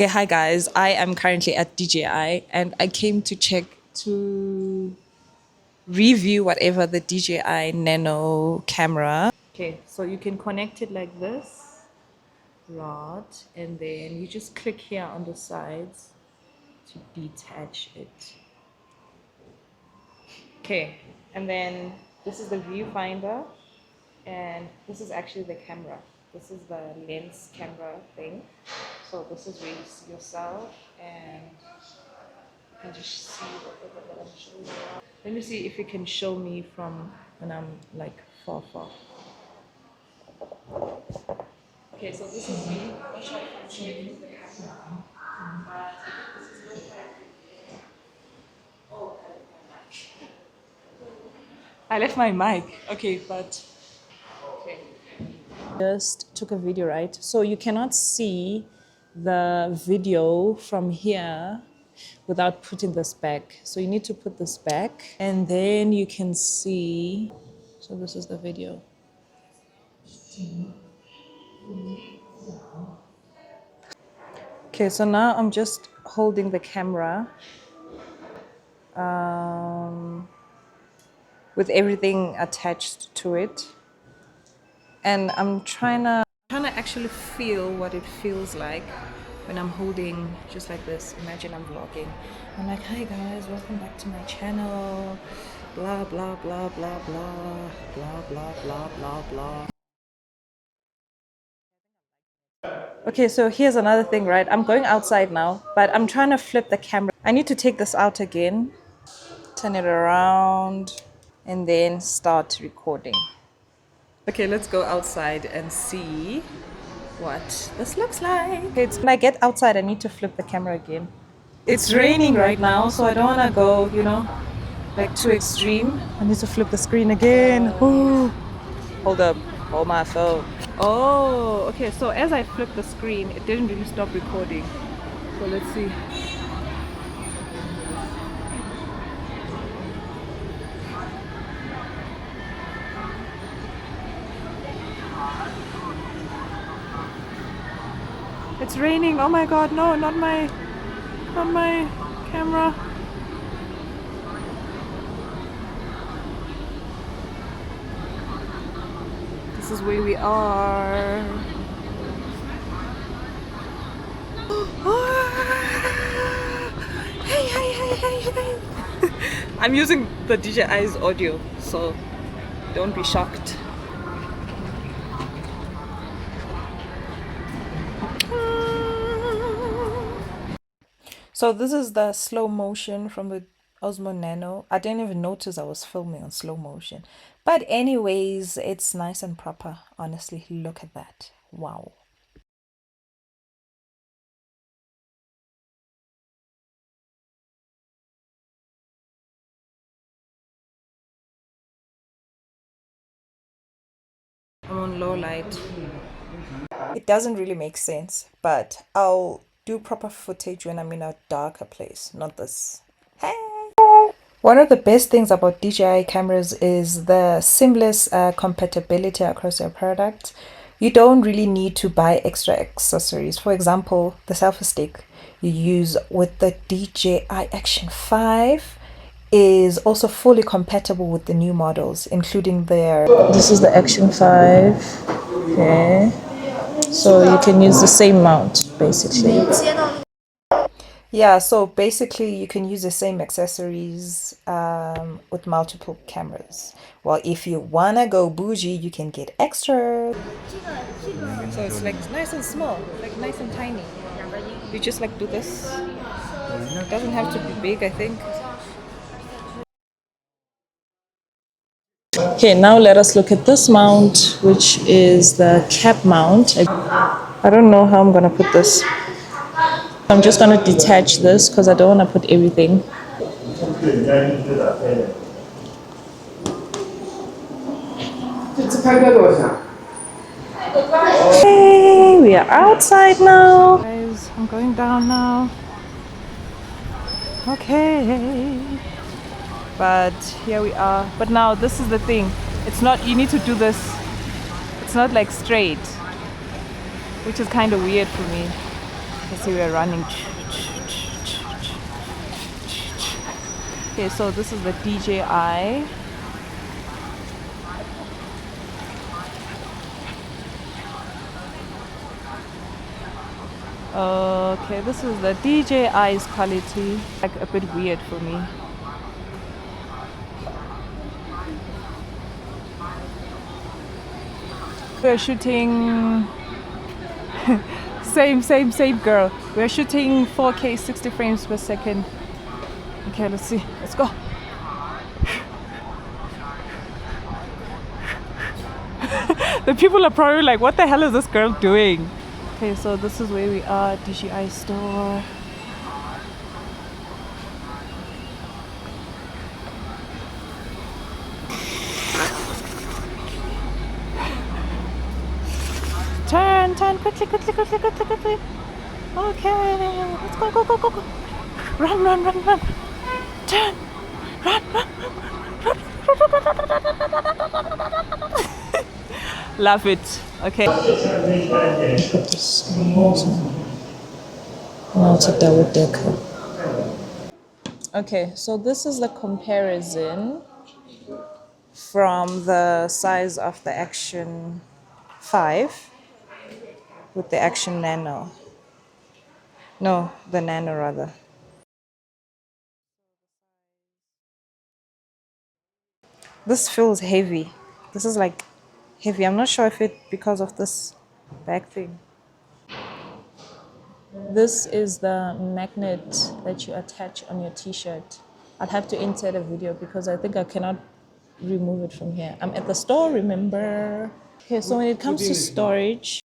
Okay, hi guys. I am currently at DJI and I came to check to review whatever the DJI Nano camera. Okay, so you can connect it like this, rod, and then you just click here on the sides to detach it. Okay, and then this is the viewfinder, and this is actually the camera. This is the lens camera thing. So this is where you see yourself, and you can just see whatever that I'm showing you. Let me see if you can show me from when I'm like far. Okay, so this is me. I'm not sure if I'm showing you the camera, but this is what I left my mic. Okay, but okay. Just took a video, right? So you cannot see the video from here without putting this back. So you need to put this back and then you can see. So this is the video. Okay, so now I'm just holding the camera with everything attached to it. And I'm trying to actually feel what it feels like when I'm holding just like this. Imagine I'm vlogging. I'm like, hi guys, welcome back to my channel. Blah blah blah blah blah blah blah blah blah blah. Okay, so here's another thing, right? I'm going outside now, but I'm trying to flip the camera. I need to take this out again, turn it around, and then start recording. Okay, let's go outside and see what this looks like. When I get outside, I need to flip the camera again. It's raining right now, so I don't want to go, like too extreme. I need to flip the screen again. Ooh. Hold up, hold my phone. Oh, okay, so as I flipped the screen, it didn't really stop recording. So let's see. It's raining. Oh my god, no, not my camera. This is where we are. Hey. I'm using the DJI's audio, so don't be shocked. So this is the slow motion from the Osmo Nano. I didn't even notice I was filming on slow motion. But anyways, it's nice and proper. Honestly, look at that. Wow. I'm on low light. It doesn't really make sense, but I'll do proper footage when I'm in a darker place, not this. Hey! One of the best things about DJI cameras is the seamless compatibility across your product. You don't really need to buy extra accessories. For example, the selfie stick you use with the DJI Action 5 is also fully compatible with the new models, including their... This is the Action 5. Okay. So you can use the same mount, basically. Yeah, so basically you can use the same accessories with multiple cameras. Well, if you wanna go bougie, you can get extra. So it's like nice and small, like nice and tiny. You just like do this. It doesn't have to be big, I think. Okay, now let us look at this mount, which is the cap mount. I don't know how I'm gonna put this. I'm just gonna detach this because I don't want to put everything. Okay, we are outside now. Guys, I'm going down now. Okay. But here we are. But now this is the thing. It's not, you need to do this. It's not like straight, which is kind of weird for me. Let's see, we're running. Okay, so this is the DJI. Okay, this is the DJI's quality. Like a bit weird for me. We're shooting same girl. We're shooting 4K 60 frames per second. Okay, let's see. Let's go. The people are probably like, what the hell is this girl doing? Okay, so this is where we are, DJI store. Turn, quickly. Okay, let's go. Run. Turn, run. Love it. Okay. Now it's a double decker. Okay, so this is the comparison from the size of the Action 5 with the Action Nano. No, the Nano rather. This feels heavy. This is like heavy. I'm not sure if it because of this back thing. This is the magnet that you attach on your t-shirt. I'll have to insert a video because I think I cannot remove it from here. I'm at the store, remember? Okay, so when it comes to storage,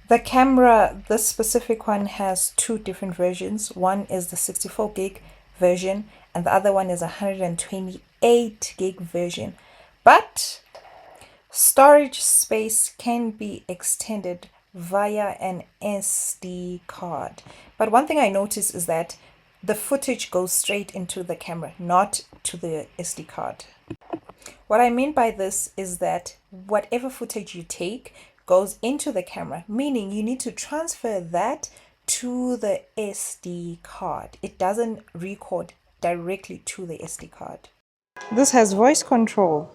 the camera, this specific one has two different versions. One is the 64 gig version and the other one is a 128 gig version. But storage space can be extended via an SD card. But one thing I noticed is that the footage goes straight into the camera, not to the SD card. What I mean by this is that whatever footage you take goes into the camera, meaning you need to transfer that to the SD card. It doesn't record directly to the SD card. This has voice control.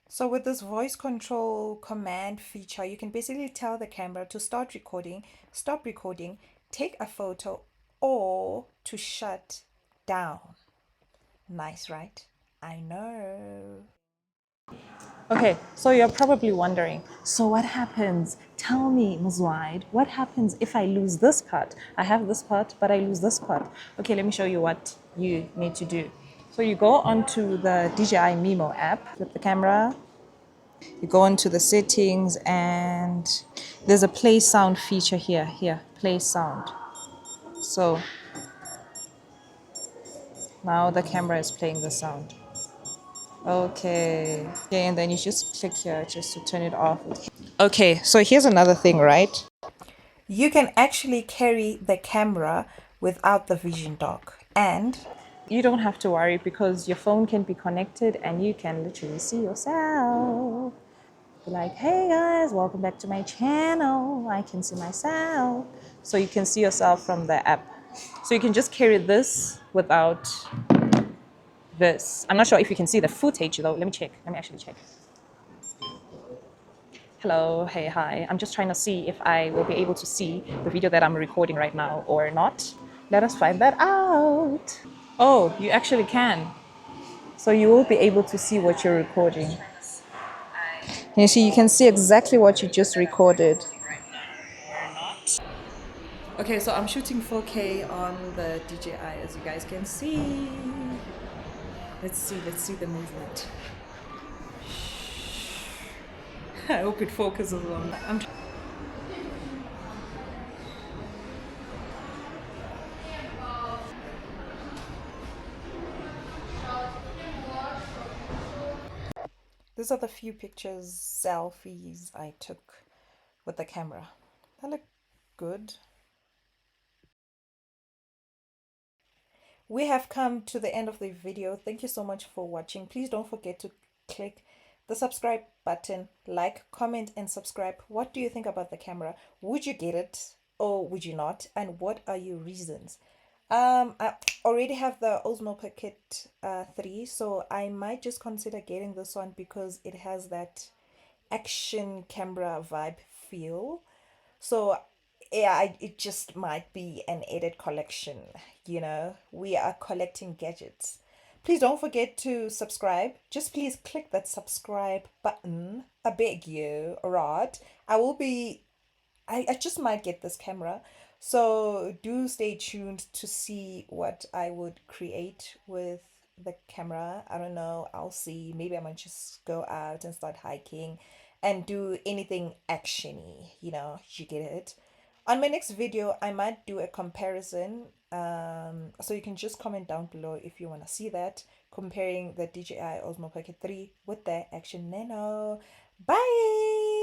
So with this voice control command feature, you can basically tell the camera to start recording, stop recording, take a photo, or to shut down. Nice, right? I know. Okay, so you're probably wondering, so what happens? Tell me, Ms. Wide, what happens if I lose this part? I have this part, but I lose this part. Okay, let me show you what you need to do. So you go onto the DJI Mimo app with the camera. You go into the settings and there's a play sound feature here, play sound. So now the camera is playing the sound. Okay, and then you just click here just to turn it off. Okay, so here's another thing, right? You can actually carry the camera without the vision dock, and you don't have to worry because your phone can be connected and you can literally see yourself. Be like, hey guys, welcome back to my channel. I can see myself. So you can see yourself from the app. So you can just carry this without this. I'm not sure if you can see the footage though. Let me check. Let me actually check. Hello, hey, hi. I'm just trying to see if I will be able to see the video that I'm recording right now or not. Let us find that out. Oh, you actually can. So you will be able to see what you're recording. You see, you can see exactly what you just recorded. Okay, so I'm shooting 4K on the DJI, as you guys can see. Let's see the movement. I hope it focuses on. These are the few pictures, selfies I took with the camera. They look good. We have come to the end of the video. Thank you so much for watching. Please don't forget to click the subscribe button, like, comment, and subscribe. What do you think about the camera? Would you get it? or would you not? And what are your reasons? I already have the Osmo Pocket 3, so I might just consider getting this one because it has that action camera vibe feel. So yeah, it just might be an edit collection. We are collecting gadgets. Please don't forget to subscribe. Just please click that subscribe button. I beg you. Alright. I will be I just might get this camera. So do stay tuned to see what I would create with the camera. I don't know. I'll see. Maybe I might just go out and start hiking and do anything actiony, you get it. On my next video, I might do a comparison. So you can just comment down below if you want to see that, comparing the DJI Osmo Pocket 3 with the Action Nano. Bye!